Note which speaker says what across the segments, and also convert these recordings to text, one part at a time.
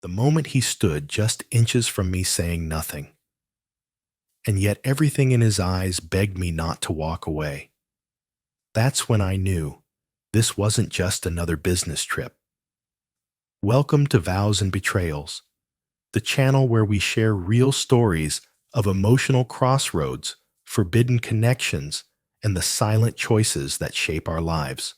Speaker 1: the moment he stood just inches from me saying nothing. And yet everything in his eyes begged me not to walk away. That's when I knew this wasn't just another business trip. Welcome to Vows and Betrayals, the channel where we share real stories of emotional crossroads, forbidden connections, and the silent choices that shape our lives.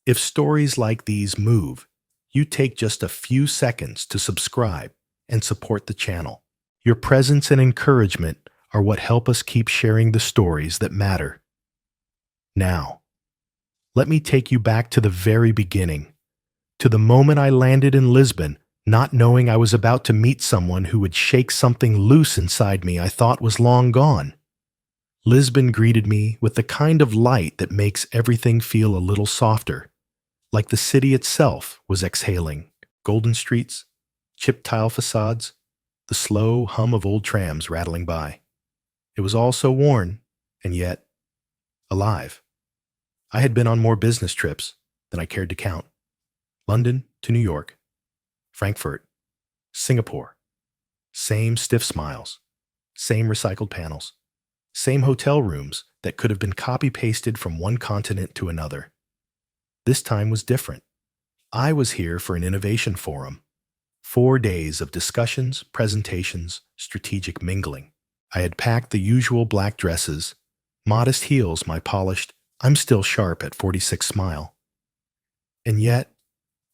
Speaker 1: If stories like these move, you take just a few seconds to subscribe and support the channel. Your presence and encouragement are what help us keep sharing the stories that matter. Now, let me take you back to the very beginning, to the moment I landed in Lisbon, not knowing I was about to meet someone who would shake something loose inside me I thought was long gone. Lisbon greeted me with the kind of light that makes everything feel a little softer, like the city itself was exhaling. Golden streets, chipped tile facades, the slow hum of old trams rattling by. It was all so worn, and yet alive. I had been on more business trips than I cared to count. London to New York, Frankfurt, Singapore. Same stiff smiles, same recycled panels, same hotel rooms that could have been copy-pasted from one continent to another. This time was different. I was here for an innovation forum. 4 days of discussions, presentations, strategic mingling. I had packed the usual black dresses, modest heels, my polished, I'm still sharp at 46 smile. And yet,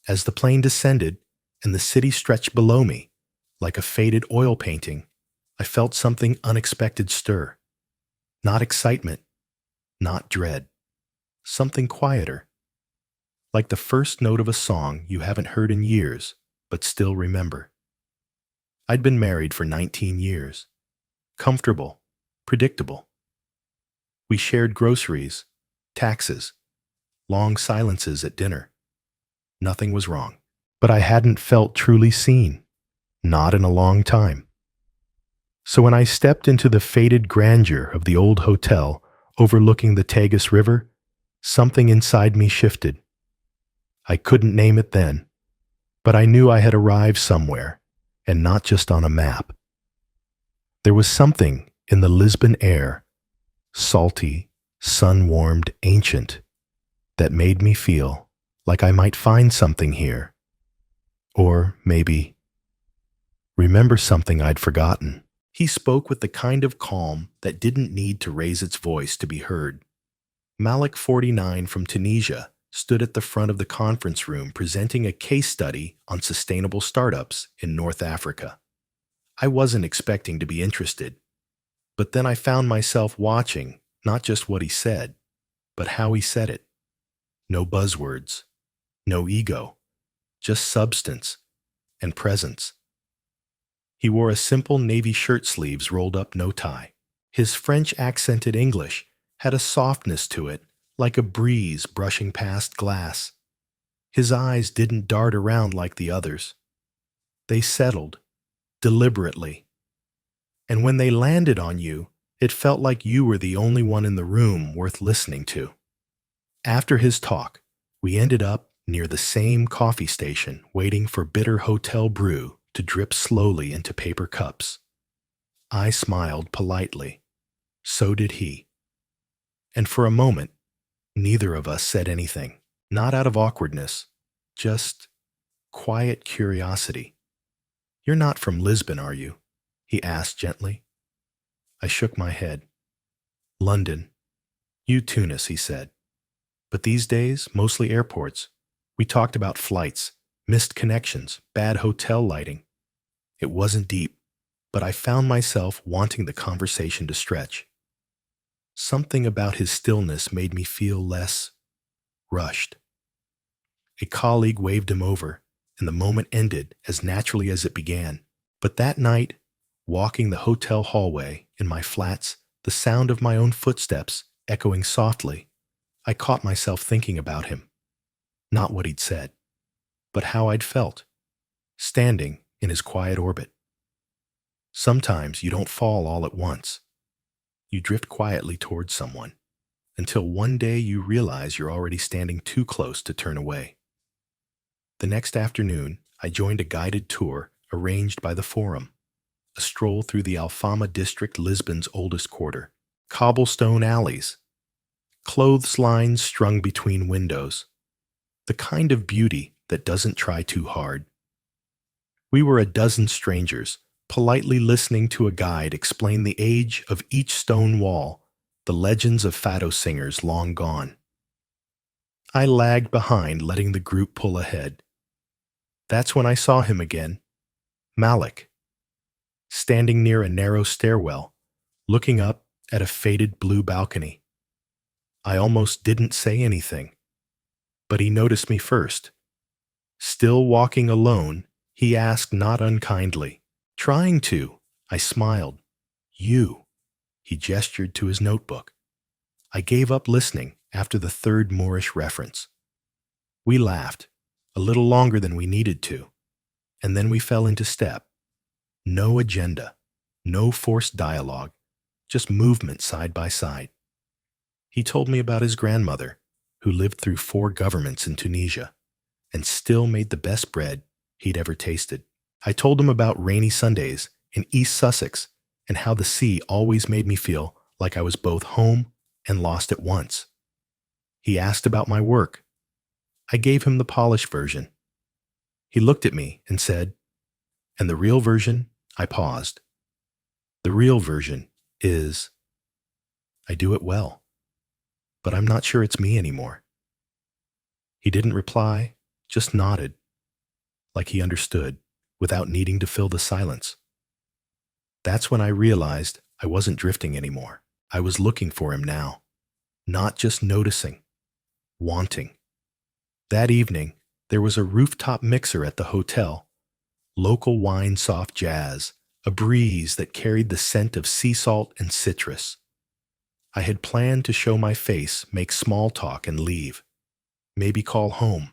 Speaker 1: as the plane descended and the city stretched below me, like a faded oil painting, I felt something unexpected stir. Not excitement, not dread. Something quieter. Like the first note of a song you haven't heard in years, but still remember. I'd been married for 19 years. Comfortable, predictable. We shared groceries, taxes, long silences at dinner. Nothing was wrong. But I hadn't felt truly seen. Not in a long time. So when I stepped into the faded grandeur of the old hotel overlooking the Tagus River, something inside me shifted. I couldn't name it then, but I knew I had arrived somewhere, and not just on a map. There was something in the Lisbon air, salty, sun-warmed, ancient, that made me feel like I might find something here. Or maybe remember something I'd forgotten. He spoke with the kind of calm that didn't need to raise its voice to be heard. Malik, 49, from Tunisia, stood at the front of the conference room presenting a case study on sustainable startups in North Africa. I wasn't expecting to be interested, but then I found myself watching not just what he said, but how he said it. No buzzwords, no ego, just substance and presence. He wore a simple navy shirt sleeves rolled up, no tie. His French-accented English had a softness to it, like a breeze brushing past glass. His eyes didn't dart around like the others. They settled, deliberately. And when they landed on you, it felt like you were the only one in the room worth listening to. After his talk, we ended up near the same coffee station, waiting for bitter hotel brew to drip slowly into paper cups. I smiled politely. So did he. And for a moment, neither of us said anything. Not out of awkwardness, just quiet curiosity. "You're not from Lisbon, are you?" he asked gently. I shook my head. "London. You Tunis," he said. "But these days, mostly airports." We talked about flights, missed connections, bad hotel lighting. It wasn't deep, but I found myself wanting the conversation to stretch. Something about his stillness made me feel less rushed. A colleague waved him over, and the moment ended as naturally as it began. But that night, walking the hotel hallway in my flats, the sound of my own footsteps echoing softly, I caught myself thinking about him. Not what he'd said, but how I'd felt, standing in his quiet orbit. Sometimes you don't fall all at once. You drift quietly towards someone, until one day you realize you're already standing too close to turn away. The next afternoon, I joined a guided tour arranged by the Forum, a stroll through the Alfama district, Lisbon's oldest quarter. Cobblestone alleys, clothes lines strung between windows, the kind of beauty that doesn't try too hard. We were a dozen strangers, politely listening to a guide explain the age of each stone wall, the legends of fado singers long gone. I lagged behind, letting the group pull ahead. That's when I saw him again, Malik, standing near a narrow stairwell, looking up at a faded blue balcony. I almost didn't say anything, but he noticed me first. Still walking alone, he asked not unkindly. Trying to, I smiled. You. He gestured to his notebook. I gave up listening after the third Moorish reference. We laughed, a little longer than we needed to, and then we fell into step. No agenda, no forced dialogue, just movement side by side. He told me about his grandmother, who lived through 4 governments in Tunisia, and still made the best bread he'd ever tasted. I told him about rainy Sundays in East Sussex and how the sea always made me feel like I was both home and lost at once. He asked about my work. I gave him the polished version. He looked at me and said, "And the real version?" I paused. "The real version is, I do it well, but I'm not sure it's me anymore." He didn't reply, just nodded, like he understood, without needing to fill the silence. That's when I realized I wasn't drifting anymore. I was looking for him now, not just noticing, wanting. That evening, there was a rooftop mixer at the hotel, local wine, soft jazz, a breeze that carried the scent of sea salt and citrus. I had planned to show my face, make small talk, and leave. Maybe call home.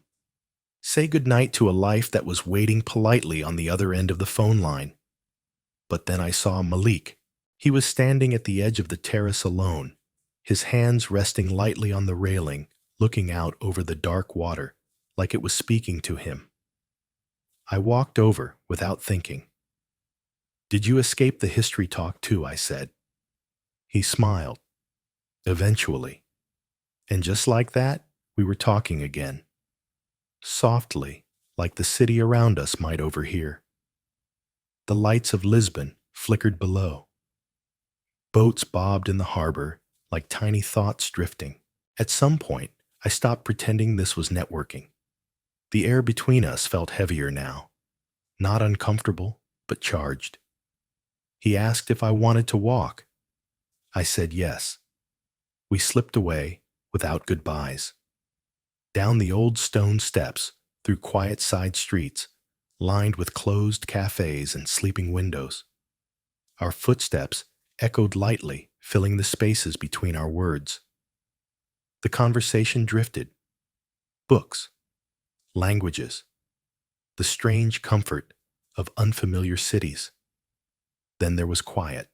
Speaker 1: Say goodnight to a life that was waiting politely on the other end of the phone line. But then I saw Malik. He was standing at the edge of the terrace alone, his hands resting lightly on the railing, looking out over the dark water, like it was speaking to him. I walked over without thinking. "Did you escape the history talk too?" I said. He smiled. Eventually. And just like that, we were talking again. Softly, like the city around us might overhear. The lights of Lisbon flickered below. Boats bobbed in the harbor like tiny thoughts drifting. At some point, I stopped pretending this was networking. The air between us felt heavier now. Not uncomfortable, but charged. He asked if I wanted to walk. I said yes. We slipped away without goodbyes. Down the old stone steps, through quiet side streets, lined with closed cafes and sleeping windows. Our footsteps echoed lightly, filling the spaces between our words. The conversation drifted. Books, languages, the strange comfort of unfamiliar cities. Then there was quiet.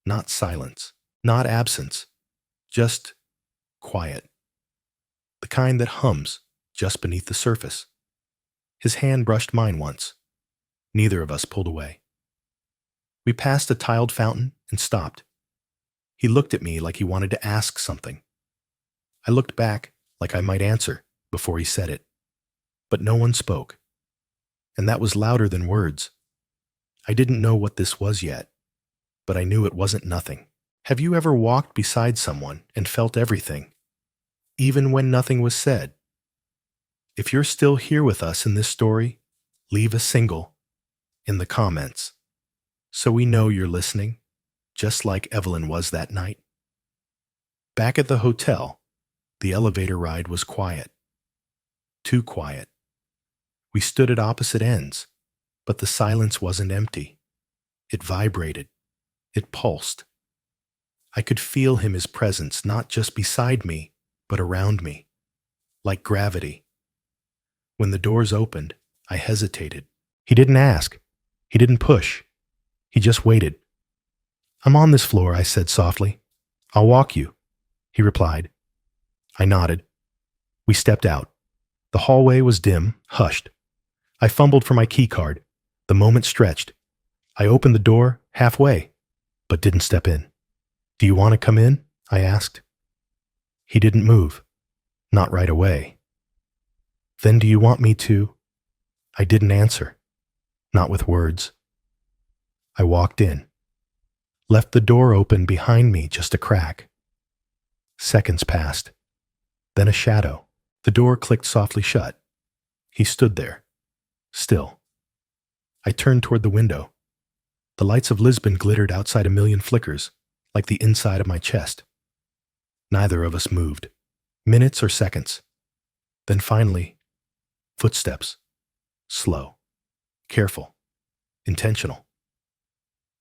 Speaker 1: Not silence, not absence, just quiet. The kind that hums just beneath the surface. His hand brushed mine once. Neither of us pulled away. We passed a tiled fountain and stopped. He looked at me like he wanted to ask something. I looked back like I might answer before he said it. But no one spoke. And that was louder than words. I didn't know what this was yet, but I knew it wasn't nothing. Have you ever walked beside someone and felt everything, even when nothing was said? If you're still here with us in this story, leave a single in the comments so we know you're listening, just like Evelyn was that night. Back at the hotel, the elevator ride was quiet. Too quiet. We stood at opposite ends, but the silence wasn't empty. It vibrated. It pulsed. I could feel his presence not just beside me, but around me, like gravity. When the doors opened, I hesitated. He didn't ask. He didn't push. He just waited. "I'm on this floor," I said softly. "I'll walk you," he replied. I nodded. We stepped out. The hallway was dim, hushed. I fumbled for my key card. The moment stretched. I opened the door halfway, but didn't step in. "Do you want to come in?" I asked. He didn't move. Not right away. "Then do you want me to?" I didn't answer. Not with words. I walked in. Left the door open behind me just a crack. Seconds passed. Then a shadow. The door clicked softly shut. He stood there. Still. I turned toward the window. The lights of Lisbon glittered outside a million flickers, like the inside of my chest. Neither of us moved. Minutes or seconds. Then finally, footsteps. Slow. Careful. Intentional.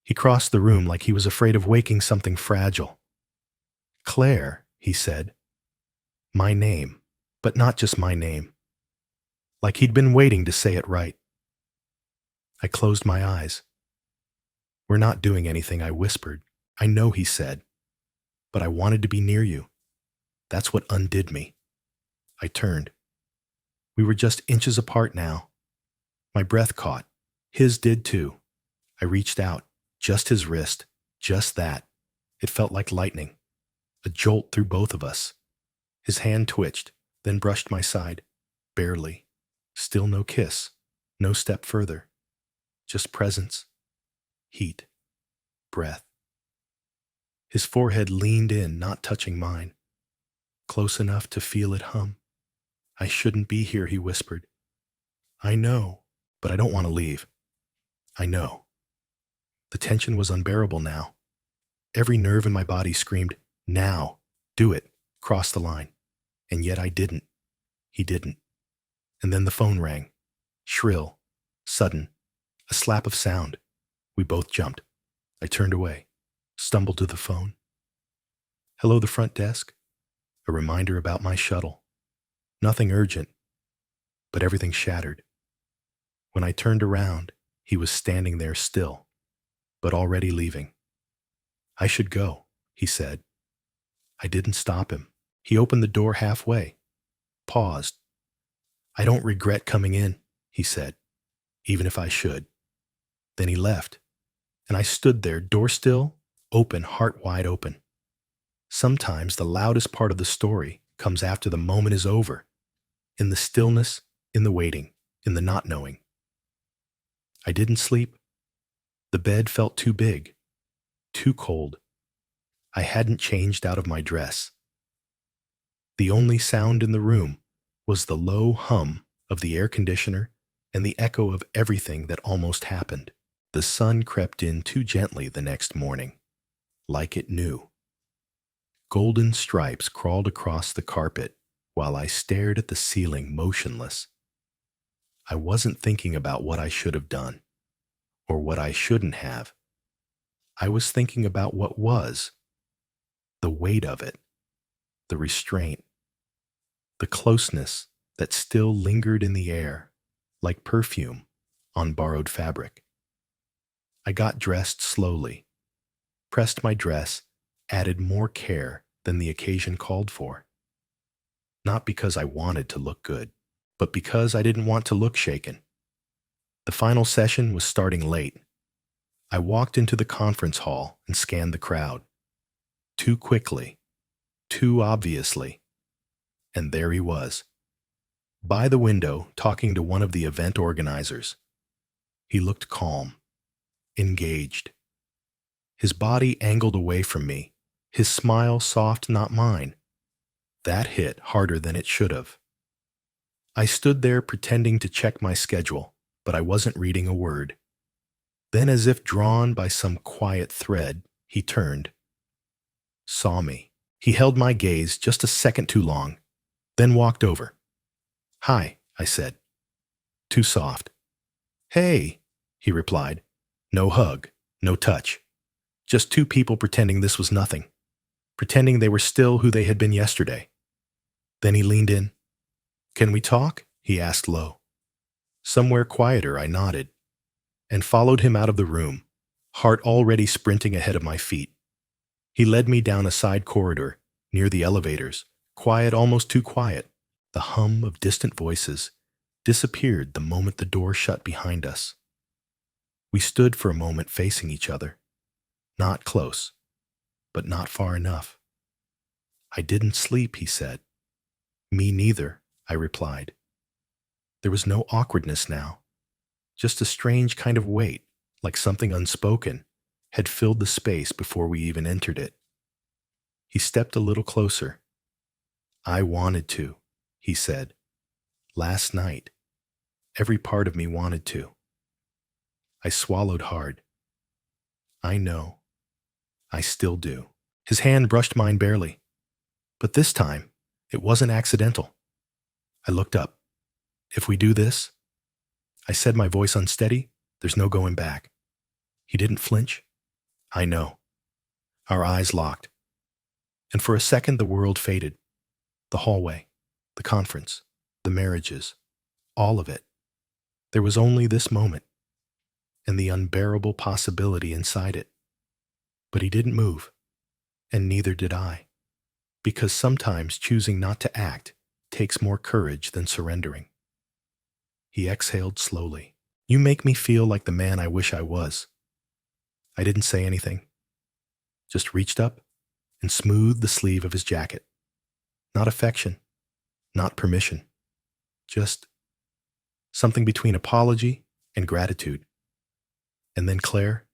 Speaker 1: He crossed the room like he was afraid of waking something fragile. "Claire," he said. My name, but not just my name. Like he'd been waiting to say it right. I closed my eyes. "We're not doing anything," I whispered. "I know," he said, "but I wanted to be near you. That's what undid me." I turned. We were just inches apart now. My breath caught. His did too. I reached out, just his wrist, just that. It felt like lightning, a jolt through both of us. His hand twitched, then brushed my side, barely. Still no kiss, no step further. Just presence, heat, breath. His forehead leaned in, not touching mine. Close enough to feel it hum. "I shouldn't be here," he whispered. "I know, but I don't want to leave." "I know." The tension was unbearable now. Every nerve in my body screamed, "Now, do it, cross the line." And yet I didn't. He didn't. And then the phone rang. Shrill, sudden, a slap of sound. We both jumped. I turned away, stumbled to the phone. "Hello, the front desk." A reminder about my shuttle. Nothing urgent, but everything shattered. When I turned around, he was standing there still, but already leaving. "I should go," he said. I didn't stop him. He opened the door halfway, paused. "I don't regret coming in," he said, "even if I should." Then he left, and I stood there, door still, open, heart wide open. Sometimes the loudest part of the story comes after the moment is over, in the stillness, in the waiting, in the not knowing. I didn't sleep. The bed felt too big, too cold. I hadn't changed out of my dress. The only sound in the room was the low hum of the air conditioner and the echo of everything that almost happened. The sun crept in too gently the next morning, like it knew. Golden stripes crawled across the carpet while I stared at the ceiling motionless. I wasn't thinking about what I should have done, or what I shouldn't have. I was thinking about what was, the weight of it, the restraint, the closeness that still lingered in the air, like perfume on borrowed fabric. I got dressed slowly, pressed my dress, added more care than the occasion called for. Not because I wanted to look good, but because I didn't want to look shaken. The final session was starting late. I walked into the conference hall and scanned the crowd. Too quickly, too obviously. And there he was, by the window, talking to one of the event organizers. He looked calm, engaged. His body angled away from me, his smile soft, not mine. That hit harder than it should have. I stood there pretending to check my schedule, but I wasn't reading a word. Then, as if drawn by some quiet thread, he turned. Saw me. He held my gaze just a second too long, then walked over. "Hi," I said. Too soft. "Hey," he replied. No hug, no touch. Just two people pretending this was nothing. Pretending they were still who they had been yesterday. Then he leaned in. "Can we talk?" he asked low. Somewhere quieter, I nodded, and followed him out of the room, heart already sprinting ahead of my feet. He led me down a side corridor, near the elevators, quiet, almost too quiet, the hum of distant voices, disappeared the moment the door shut behind us. We stood for a moment facing each other, not close, but not far enough. "I didn't sleep," he said. "Me neither," I replied. There was no awkwardness now, just a strange kind of weight, like something unspoken, had filled the space before we even entered it. He stepped a little closer. "I wanted to," he said. "Last night. Every part of me wanted to." I swallowed hard. "I know. I still do." His hand brushed mine barely. But this time, it wasn't accidental. I looked up. "If we do this," I said, my voice unsteady, "there's no going back." He didn't flinch. "I know." Our eyes locked. And for a second, the world faded. The hallway, the conference, the marriages, all of it. There was only this moment, and the unbearable possibility inside it. But he didn't move, and neither did I, because sometimes choosing not to act takes more courage than surrendering. He exhaled slowly. "You make me feel like the man I wish I was." I didn't say anything, just reached up and smoothed the sleeve of his jacket. Not affection, not permission, just something between apology and gratitude. And then Claire.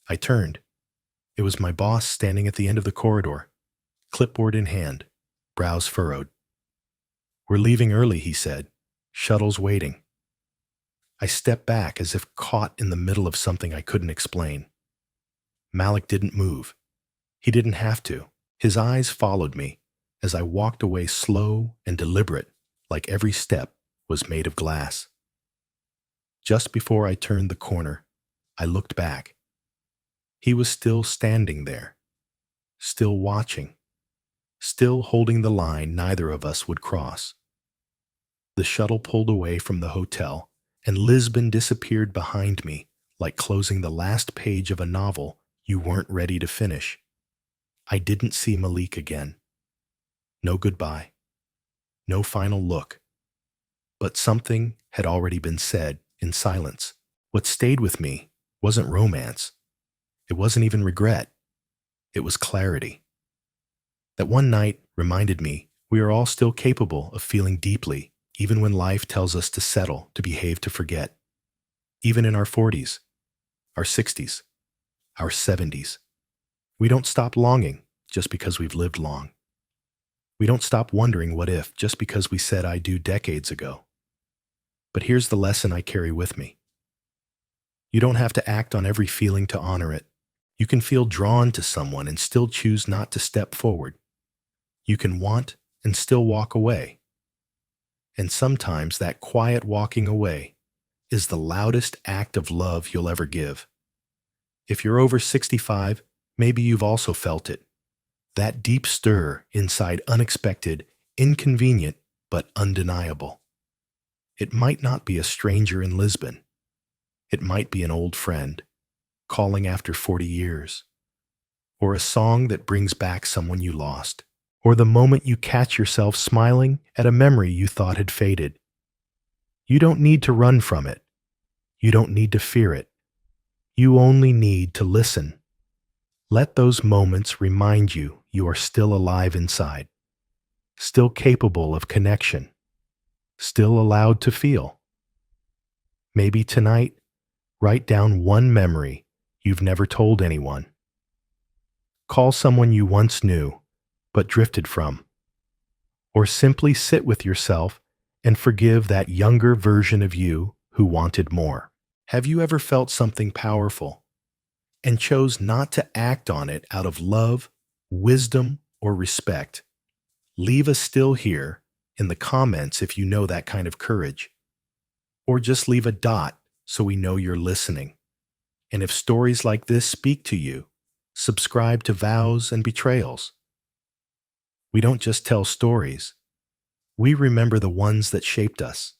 Speaker 1: I turned. It was my boss standing at the end of the corridor, clipboard in hand, brows furrowed. "We're leaving early," he said. "Shuttle's waiting." I stepped back as if caught in the middle of something I couldn't explain. Malik didn't move. He didn't have to. His eyes followed me as I walked away, slow and deliberate, like every step was made of glass. Just before I turned the corner, I looked back. He was still standing there, still watching, still holding the line neither of us would cross. The shuttle pulled away from the hotel, and Lisbon disappeared behind me, like closing the last page of a novel you weren't ready to finish. I didn't see Malik again. No goodbye. No final look. But something had already been said in silence. What stayed with me wasn't romance. It wasn't even regret. It was clarity. That one night reminded me we are all still capable of feeling deeply, even when life tells us to settle, to behave, to forget. Even in our 40s, our 60s, our 70s. We don't stop longing just because we've lived long. We don't stop wondering what if just because we said I do decades ago. But here's the lesson I carry with me. You don't have to act on every feeling to honor it. You can feel drawn to someone and still choose not to step forward. You can want and still walk away. And sometimes that quiet walking away is the loudest act of love you'll ever give. If you're over 65, maybe you've also felt it. That deep stir inside, unexpected, inconvenient, but undeniable. It might not be a stranger in Lisbon. It might be an old friend, calling after 40 years. Or a song that brings back someone you lost. Or the moment you catch yourself smiling at a memory you thought had faded. You don't need to run from it. You don't need to fear it. You only need to listen. Let those moments remind you you are still alive inside, still capable of connection, still allowed to feel. Maybe tonight, write down one memory you've never told anyone. Call someone you once knew but drifted from. Or simply sit with yourself and forgive that younger version of you who wanted more. Have you ever felt something powerful and chose not to act on it out of love, wisdom, or respect? Leave us still here in the comments if you know that kind of courage. Or just leave a dot so we know you're listening. And if stories like this speak to you, subscribe to Vows and Betrayals. We don't just tell stories. We remember the ones that shaped us.